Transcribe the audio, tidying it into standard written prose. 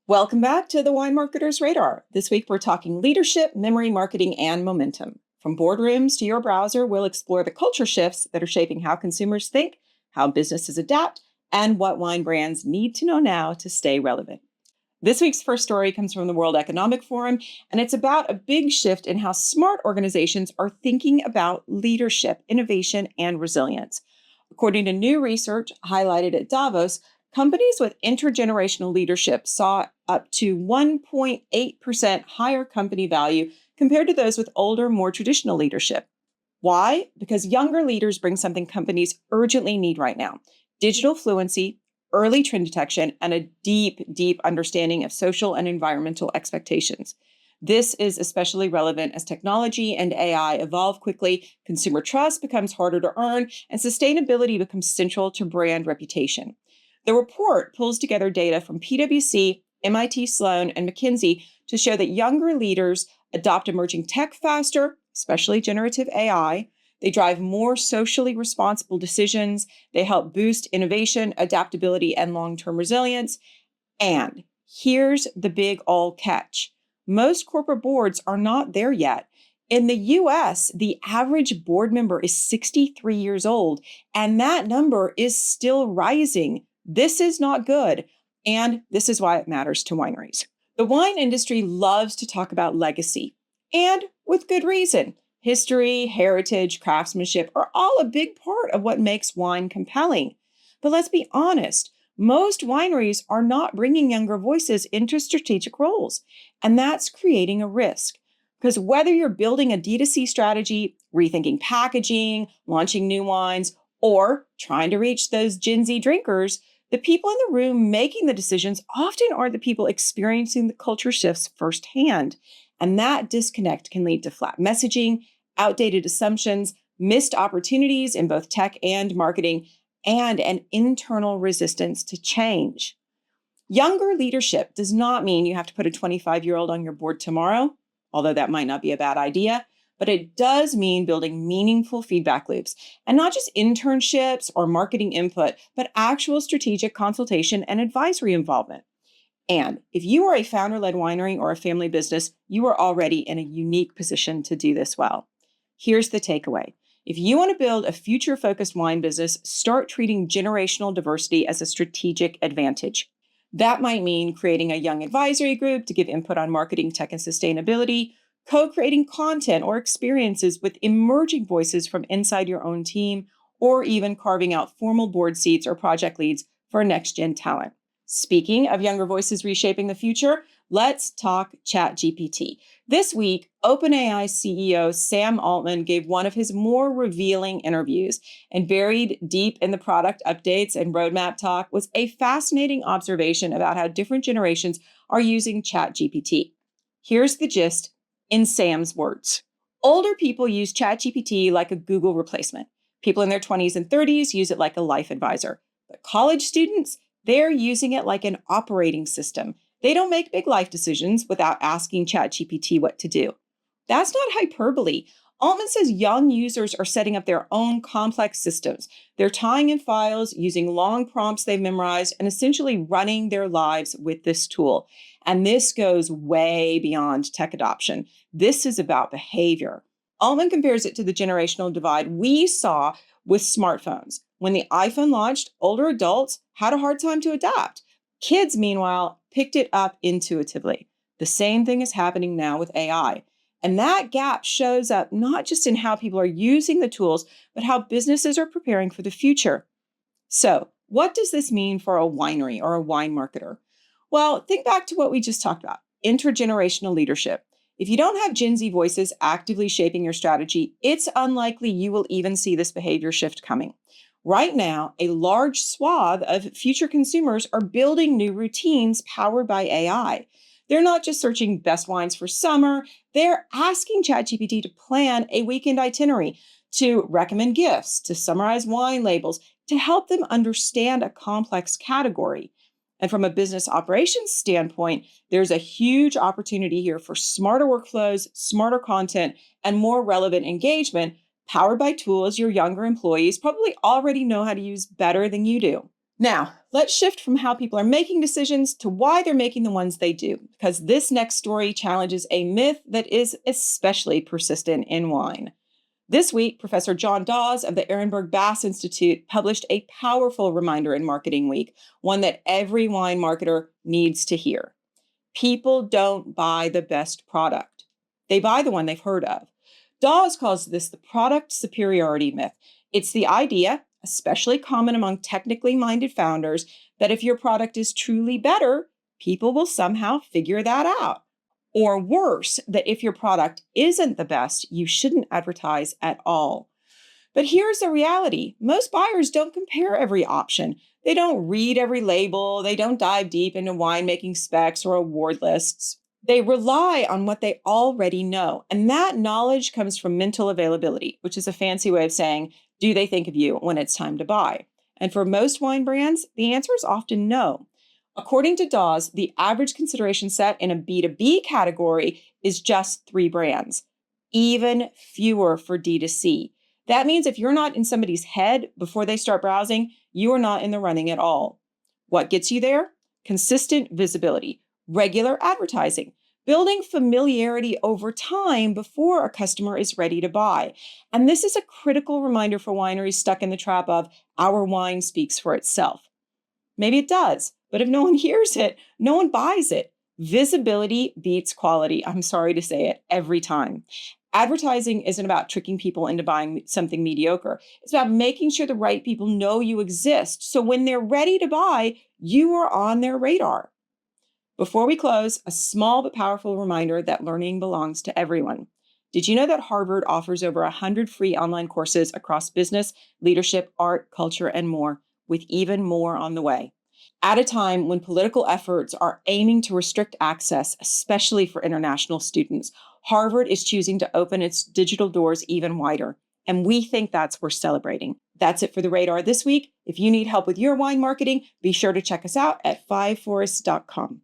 Welcome back to the Wine Marketer's Radar. This week, we're talking leadership, memory, marketing, and momentum. From boardrooms to your browser, we'll explore the culture shifts that are shaping how consumers think, how businesses adapt, and what wine brands need to know now to stay relevant. This week's first story comes from the World Economic Forum, and it's about a big shift in how smart organizations are thinking about leadership, innovation, and resilience. According to new research highlighted at Davos, companies with intergenerational leadership saw up to 1.8% higher company value compared to those with older, more traditional leadership. Why? Because younger leaders bring something companies urgently need right now: digital fluency, early trend detection, and a deep understanding of social and environmental expectations. This is especially relevant as technology and AI evolve quickly, consumer trust becomes harder to earn, and sustainability becomes central to brand reputation. The report pulls together data from PwC, MIT Sloan, and McKinsey to show that younger leaders adopt emerging tech faster, especially generative AI. They drive more socially responsible decisions. They help boost innovation, adaptability, and long-term resilience. And here's the big all catch. Most corporate boards are not there yet. In the US, the average board member is 63 years old, and that number is still rising. This is not good, and this is why it matters to wineries. The wine industry loves to talk about legacy, and with good reason. History, heritage, craftsmanship are all a big part of what makes wine compelling. But let's be honest, most wineries are not bringing younger voices into strategic roles, and that's creating a risk. Because whether you're building a D2C strategy, rethinking packaging, launching new wines, or trying to reach those Gen Z drinkers, the people in the room making the decisions often are the people experiencing the culture shifts firsthand. And that disconnect can lead to flat messaging, outdated assumptions, missed opportunities in both tech and marketing, and an internal resistance to change. Younger leadership does not mean you have to put a 25-year-old on your board tomorrow, although that might not be a bad idea, but it does mean building meaningful feedback loops, and not just internships or marketing input, but actual strategic consultation and advisory involvement. And if you are a founder-led winery or a family business, you are already in a unique position to do this well. Here's the takeaway. If you want to build a future-focused wine business, start treating generational diversity as a strategic advantage. That might mean creating a young advisory group to give input on marketing, tech, and sustainability, co-creating content or experiences with emerging voices from inside your own team, or even carving out formal board seats or project leads for next-gen talent. Speaking of younger voices reshaping the future, let's talk ChatGPT. This week, OpenAI CEO Sam Altman gave one of his more revealing interviews, and buried deep in the product updates and roadmap talk was a fascinating observation about how different generations are using ChatGPT. Here's the gist in Sam's words. Older people use ChatGPT like a Google replacement. People in their 20s and 30s use it like a life advisor. But college students, they're using it like an operating system. They don't make big life decisions without asking ChatGPT what to do. That's not hyperbole. Altman says young users are setting up their own complex systems. They're tying in files, using long prompts they've memorized, and essentially running their lives with this tool. And this goes way beyond tech adoption. This is about behavior. Altman compares it to the generational divide we saw with smartphones. When the iPhone launched, older adults had a hard time to adapt. Kids, meanwhile, picked it up intuitively. The same thing is happening now with AI. And that gap shows up not just in how people are using the tools, but how businesses are preparing for the future. So, what does this mean for a winery or a wine marketer? Well, think back to what we just talked about, intergenerational leadership. If you don't have Gen Z voices actively shaping your strategy, it's unlikely you will even see this behavior shift coming. Right now, a large swath of future consumers are building new routines powered by AI. They're not just searching best wines for summer, they're asking ChatGPT to plan a weekend itinerary, to recommend gifts, to summarize wine labels, to help them understand a complex category. And from a business operations standpoint, there's a huge opportunity here for smarter workflows, smarter content, and more relevant engagement powered by tools your younger employees probably already know how to use better than you do. Now, let's shift from how people are making decisions to why they're making the ones they do, because this next story challenges a myth that is especially persistent in wine. This week, Professor John Dawes of the Ehrenberg Bass Institute published a powerful reminder in Marketing Week, one that every wine marketer needs to hear. People don't buy the best product. They buy the one they've heard of. Dawes calls this the product superiority myth. It's the idea, especially common among technically minded founders, that if your product is truly better, people will somehow figure that out. Or worse, that if your product isn't the best, you shouldn't advertise at all. But here's the reality. Most buyers don't compare every option. They don't read every label. They don't dive deep into winemaking specs or award lists. They rely on what they already know. And that knowledge comes from mental availability, which is a fancy way of saying, do they think of you when it's time to buy? And for most wine brands, the answer is often no. According to Dawes, the average consideration set in a B2B category is just 3 brands, even fewer for D2C. That means if you're not in somebody's head before they start browsing, you are not in the running at all. What gets you there? Consistent visibility, regular advertising, building familiarity over time before a customer is ready to buy. And this is a critical reminder for wineries stuck in the trap of our wine speaks for itself. Maybe it does, but if no one hears it, no one buys it. Visibility beats quality. I'm sorry to say it every time. Advertising isn't about tricking people into buying something mediocre. It's about making sure the right people know you exist. So when they're ready to buy, you are on their radar. Before we close, a small but powerful reminder that learning belongs to everyone. Did you know that Harvard offers over 100 free online courses across business, leadership, art, culture, and more, with even more on the way? At a time when political efforts are aiming to restrict access, especially for international students, Harvard is choosing to open its digital doors even wider. And we think that's worth celebrating. That's it for the Radar this week. If you need help with your wine marketing, be sure to check us out at fiveforests.com.